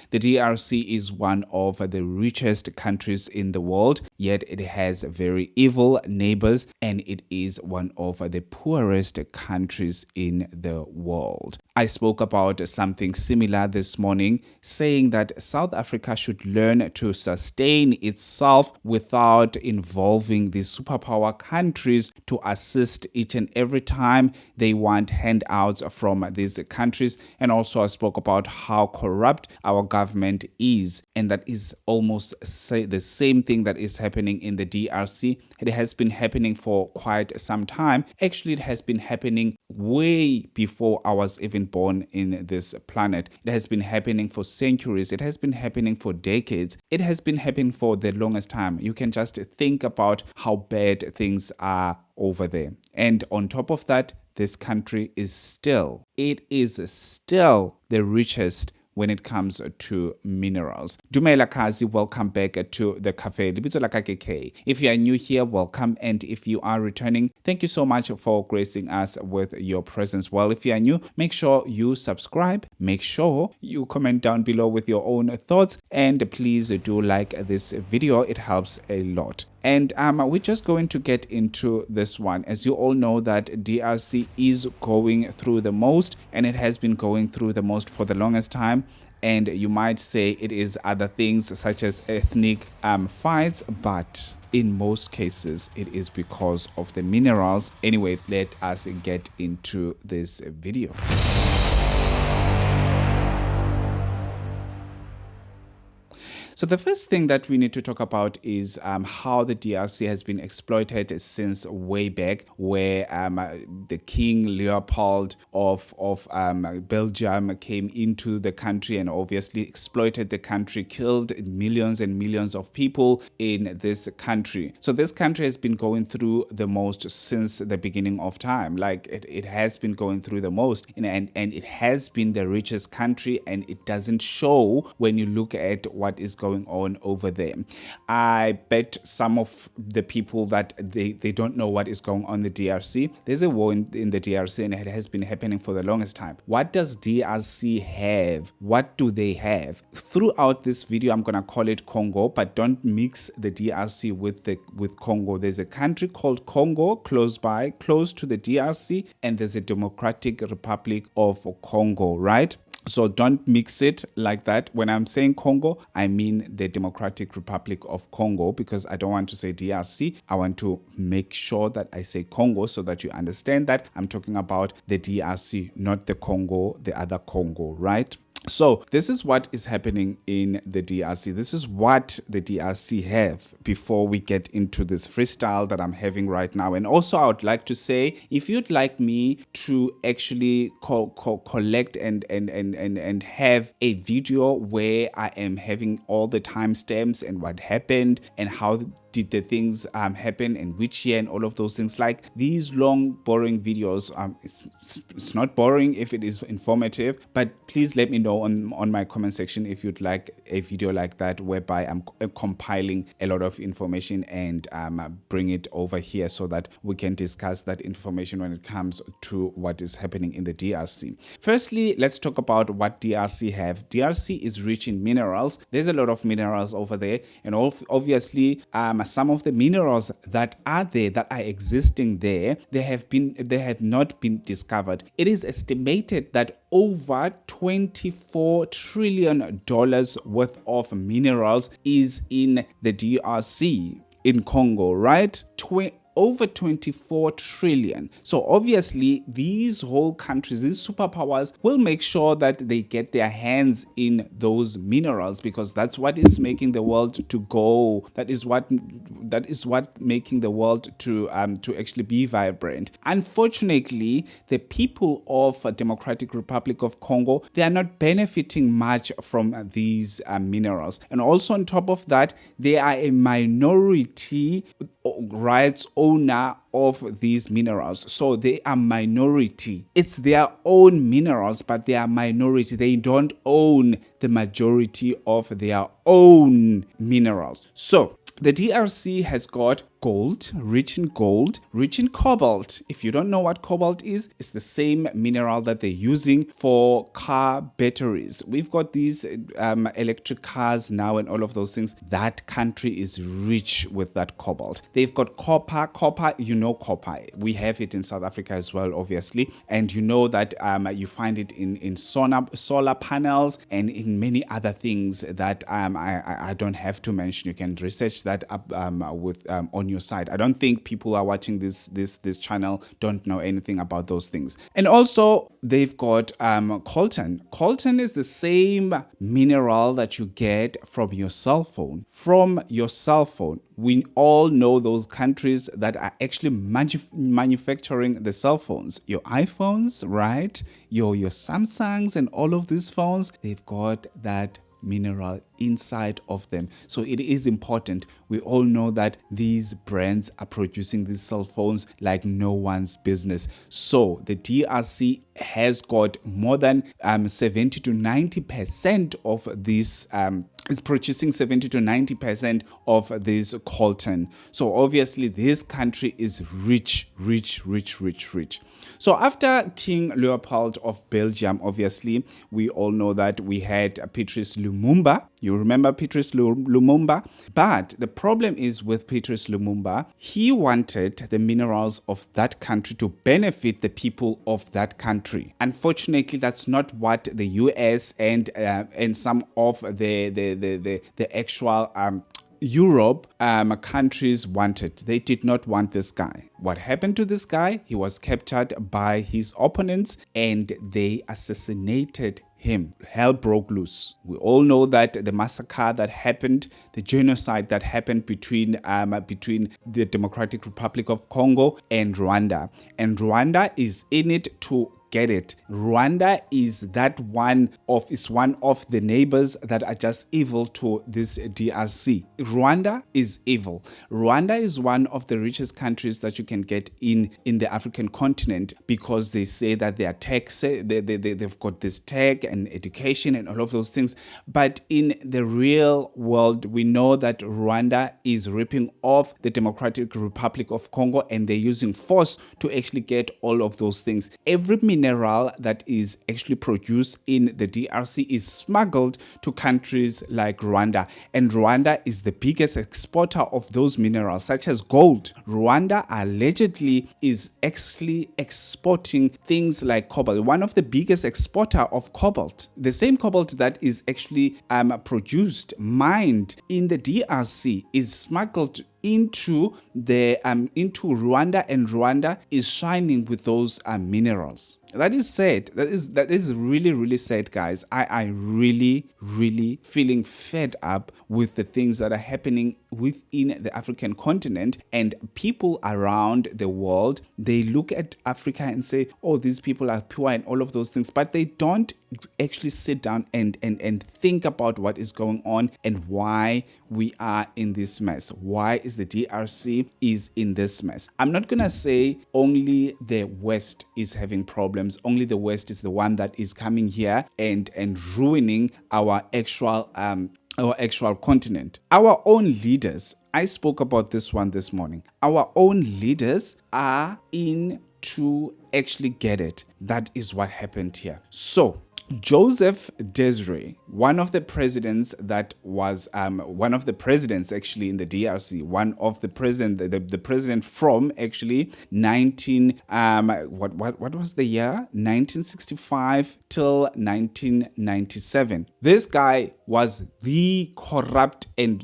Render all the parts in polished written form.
The DRC is one of the richest countries in the world, yet it has very evil neighbors, and it is one of the poorest countries in the world. I spoke about something similar this morning, saying that South Africa should learn to sustain itself without involving these superpower countries to assist each and every time they want handouts from these countries. And also I spoke about how corrupt our government is, and that is almost the same thing that is happening in the DRC. It has been happening for quite some time. Actually, it has been happening way before I was even born in this planet. It has been happening for centuries. It has been happening for decades. It has been happening for the longest time. You can just think about how bad things are over there. And on top of that, this country is still the richest when it comes to minerals. Dumela Kazi, welcome back to the cafe. Libitso la ka ke K. If you are new here, welcome. And if you are returning, thank you so much for gracing us with your presence. Well, if you are new, make sure you subscribe. Make sure you comment down below with your own thoughts. And please do like this video. It helps a lot. And we're just going to get into this one. As you all know, that DRC is going through the most, and it has been going through the most for the longest time. And you might say it is other things such as ethnic fights, but in most cases it is because of the minerals. Anyway, let us get into this video. So the first thing that we need to talk about is how the DRC has been exploited since way back, where the King Leopold of Belgium came into the country and obviously exploited the country, killed millions and millions of people in this country. So this country has been going through the most since the beginning of time. Like it has been going through the most, and it has been the richest country, and it doesn't show when you look at what is going on over there. I bet some of the people that they don't know what is going on in the DRC. There's a war in the DRC, and it has been happening for the longest time. What does DRC have? What do they have? Throughout this video, I'm gonna call it Congo, but don't mix the DRC with Congo. There's a country called Congo close to the DRC, and there's a Democratic Republic of Congo, right? So don't mix it like that. When I'm saying Congo, I mean the Democratic Republic of Congo, because I don't want to say DRC. I want to make sure that I say Congo so that you understand that I'm talking about the DRC, not the Congo, the other Congo, right? So this is what is happening in the DRC. This is what the DRC have before we get into this freestyle that I'm having right now. And also I would like to say, if you'd like me to actually collect and have a video where I am having all the timestamps and what happened and how did the things happen and which year and all of those things, like these long boring videos, it's not boring if it is informative, but please let me know on my comment section if you'd like a video like that, whereby I'm compiling a lot of information and bring it over here so that we can discuss that information when it comes to what is happening in the DRC. Firstly, let's talk about what DRC have. DRC is rich in minerals. There's a lot of minerals over there, and obviously some of the minerals that are there, that are existing there, they have not been discovered. It is estimated that over $24 trillion worth of minerals is in the DRC, in Congo, right? Over 24 trillion. So obviously these whole countries, these superpowers, will make sure that they get their hands in those minerals, because that's what is making the world to go. That is what making the world to actually be vibrant. Unfortunately, the people of Democratic Republic of Congo, they are not benefiting much from these minerals. And also on top of that, they are a minority rights owner of these minerals. So they are minority. It's their own minerals, but they are minority. They don't own the majority of their own minerals. So the DRC has got gold, rich in gold, rich in cobalt. If you don't know what cobalt is, it's the same mineral that they're using for car batteries. We've got these electric cars now and all of those things. That country is rich with that cobalt. They've got copper. Copper, you know copper. We have it in South Africa as well, obviously. And you know that you find it in solar panels and in many other things that I don't have to mention. You can research that up on your side. I don't think people are watching this channel don't know anything about those things. And also they've got coltan. Coltan is the same mineral that you get from your cell phone. We all know those countries that are actually manufacturing the cell phones. Your iPhones, right? Your Samsungs and all of these phones, they've got that mineral inside of them. So it is important. We all know that these brands are producing these cell phones like no one's business. So the DRC has got more than 70 to 90% of this is producing 70 to 90% of this coltan. So obviously this country is rich. So after King Leopold of Belgium, obviously, we all know that we had Patrice Lumumba. You remember Patrice Lumumba? But the problem is with Patrice Lumumba, he wanted the minerals of that country to benefit the people of that country. Unfortunately, that's not what the US and some of the actual Europe countries wanted. They did not want this guy. What happened to this guy? He was captured by his opponents and they assassinated him. Hell broke loose. We all know that the massacre that happened, the genocide that happened between the Democratic Republic of Congo and Rwanda. And Rwanda is in it to get it. Rwanda is one of the neighbors that are just evil to this DRC. Rwanda is evil. Rwanda is one of the richest countries that you can get in the African continent because they say that they are tech, they've got this tech and education and all of those things. But in the real world, we know that Rwanda is ripping off the Democratic Republic of Congo and they're using force to actually get all of those things. Every mineral that is actually produced in the DRC is smuggled to countries like Rwanda, and Rwanda is the biggest exporter of those minerals such as gold. Rwanda allegedly is actually exporting things like cobalt, one of the biggest exporter of cobalt. The same cobalt that is actually mined in the DRC is smuggled into Rwanda, and Rwanda is shining with those minerals. That is sad. That is really sad, guys. I really feeling fed up with the things that are happening within the African continent, and people around the world, they look at Africa and say, oh, these people are pure and all of those things, but they don't actually sit down and think about what is going on and why we are in this mess. Why is the DRC is in this mess? I'm not gonna say only the West is having problems, only the West is the one that is coming here and ruining our actual continent. Our own leaders, I spoke about this one this morning. Our own leaders are in to actually get it. That is what happened here. So Joseph Desiree, one of the presidents that was one of the presidents actually in the DRC, the president from actually what was the year? 1965 till 1997. This guy was the corrupt and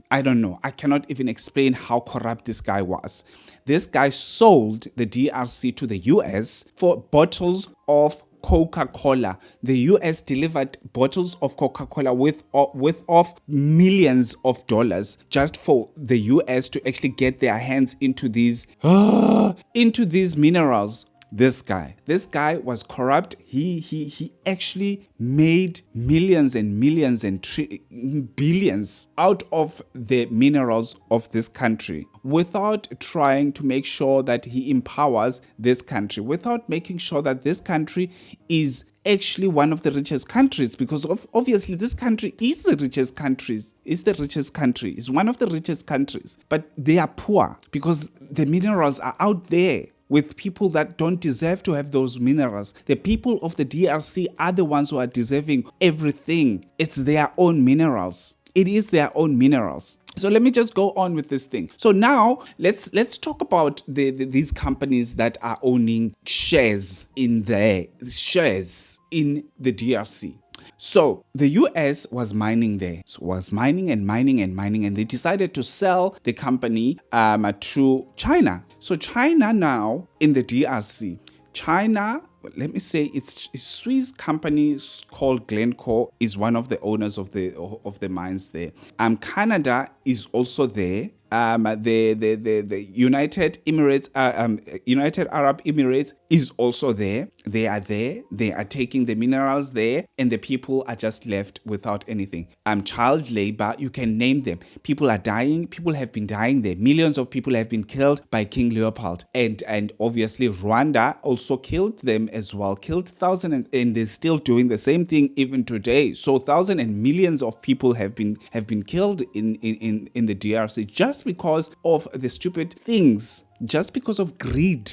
I cannot even explain how corrupt this guy was. This guy sold the DRC to the US for bottles of Coca-Cola. The US delivered bottles of Coca-Cola with millions of dollars just for the US to actually get their hands into these minerals. This guy was corrupt. He actually made millions and millions and billions out of the minerals of this country without trying to make sure that he empowers this country, without making sure that this country is actually one of the richest countries, because obviously this country is the richest country. It's one of the richest countries, but they are poor because the minerals are out there with people that don't deserve to have those minerals. The people of the DRC are the ones who are deserving everything. It's their own minerals. It is their own minerals. So let me just go on with this thing. So now let's talk about these companies that are owning shares in the DRC. So the US was mining there, was mining, and they decided to sell the company to China. So China now in the DRC, let me say it's a Swiss company called Glencore is one of the owners of the mines there. Canada is also there. The United Arab Emirates is also there. They are there. They are taking the minerals there, and the people are just left without anything. Child labor, you can name them. People are dying. People have been dying there. Millions of people have been killed by King Leopold, and obviously Rwanda also killed them as well. Killed thousands, and they're still doing the same thing even today. So thousands and millions of people have been killed in the DRC just because of the stupid things, just because of greed.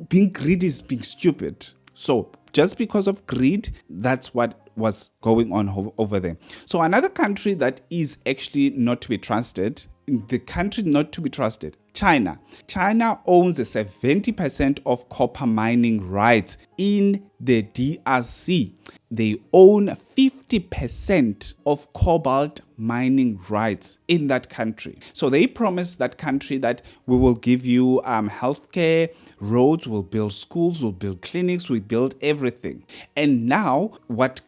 Being greedy is being stupid. So just because of greed, that's what was going on over there. So another country that is actually not to be trusted, China. China owns 70% of copper mining rights in the DRC. They own 50% of cobalt mining rights in that country. So they promised that country that we will give you healthcare, roads, we'll build schools, we'll build clinics, we build everything. And now what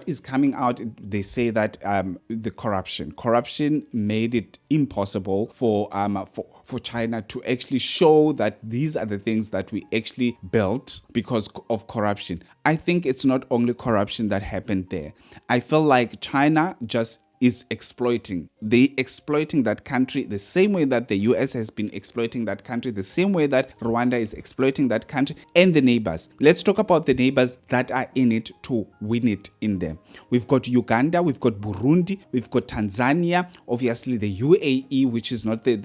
is coming out, they say that the corruption made it impossible for China to actually show that these are the things that we actually built because of corruption. I think it's not only corruption that happened there. I feel like China just is exploiting. They exploiting that country the same way that the US has been exploiting that country, the same way that Rwanda is exploiting that country, and the neighbors. Let's talk about the neighbors that are in it to win it in them. We've got Uganda, we've got Burundi, we've got Tanzania, obviously the UAE, which is not the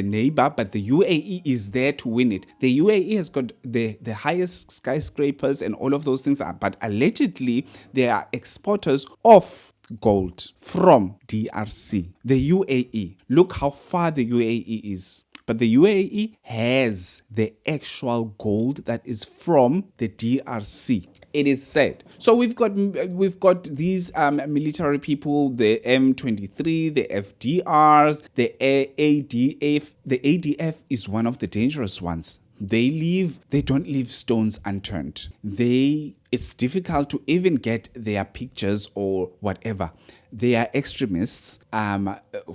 neighbor, but the UAE is there to win it. The UAE has got the highest skyscrapers and all of those things, but allegedly they are exporters of gold from DRC. The UAE. Look how far the UAE is. But the UAE has the actual gold that is from the DRC. It is said. So we've got these military people, the M23, the FDRs, the ADF. The ADF is one of the dangerous ones. They don't leave stones unturned. It's difficult to even get their pictures or whatever. They are extremists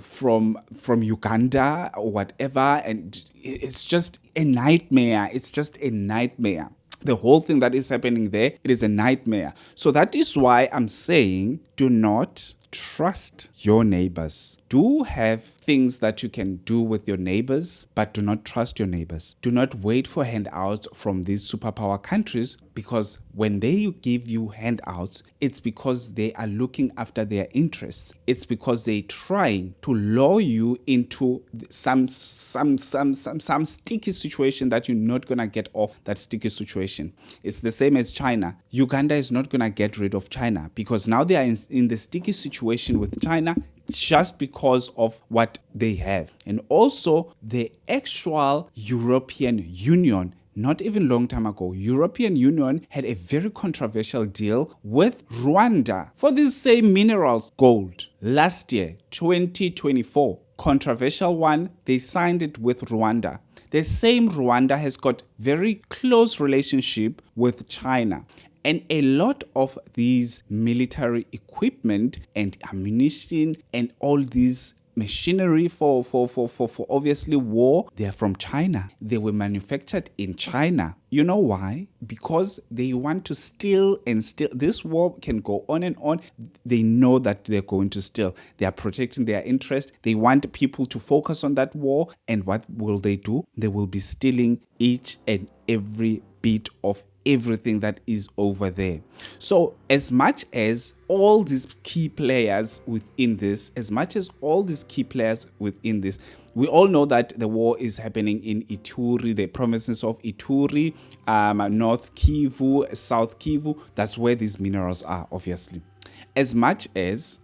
from Uganda or whatever, and it's just a nightmare. It's just a nightmare. The whole thing that is happening there, it is a nightmare. So that is why I'm saying do not trust your neighbors. Do have things that you can do with your neighbors, but do not trust your neighbors. Do not wait for handouts from these superpower countries, because when they give you handouts, it's because they are looking after their interests. It's because they're trying to lure you into some sticky situation that you're not going to get off that sticky situation. It's the same as China. Uganda is not going to get rid of China because now they are in the sticky situation with China just because of what they have. And also the actual European Union, not even long time ago, European Union had a very controversial deal with Rwanda for these same minerals, gold. Last year, 2024, controversial one, they signed it with Rwanda. The same Rwanda has got very close relationship with China. And a lot of these military equipment and ammunition and all these machinery for obviously war, they're from China. They were manufactured in China. You know why? Because they want to steal and steal. This war can go on and on. They know that they're going to steal. They are protecting their interest. They want people to focus on that war. And what will they do? They will be stealing each and every bit of everything that is over there. So as much as all these key players within this, we all know that the war is happening in Ituri, the provinces of Ituri, North Kivu, South Kivu. That's where these minerals are, obviously. As much as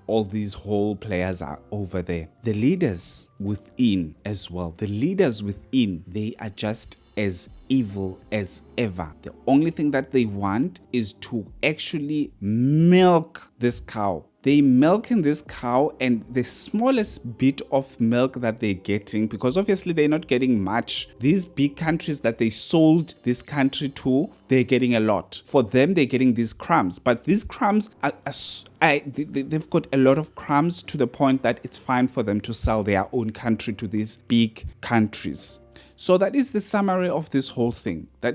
all these whole players are over there, the leaders within as well, they are just as evil as ever. The only thing that they want is to actually milk this cow. They milking this cow, and the smallest bit of milk that they're getting, because obviously they're not getting much. These big countries that they sold this country to, they're getting a lot. For them, they're getting these crumbs. But these crumbs they've got a lot of crumbs to the point that it's fine for them to sell their own country to these big countries. So that is the summary of this whole thing. The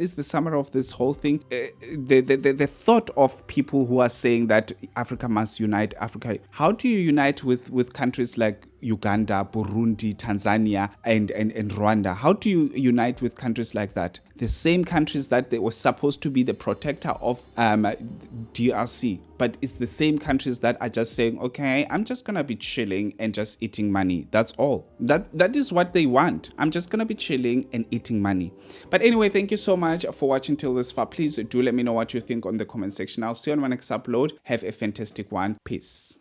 thought of people who are saying that Africa must unite Africa. How do you unite with countries like Uganda, Burundi, Tanzania, and Rwanda? How do you unite with countries like that? The same countries that they were supposed to be the protector of DRC, but it's the same countries that are just saying, okay, I'm just gonna be chilling and just eating money. That's all. That is what they want. I'm just gonna be chilling and eating money. But anyway, thank you so much for watching till this far. Please do let me know what you think on the comment section. I'll see you on my next upload. Have a fantastic one. Peace.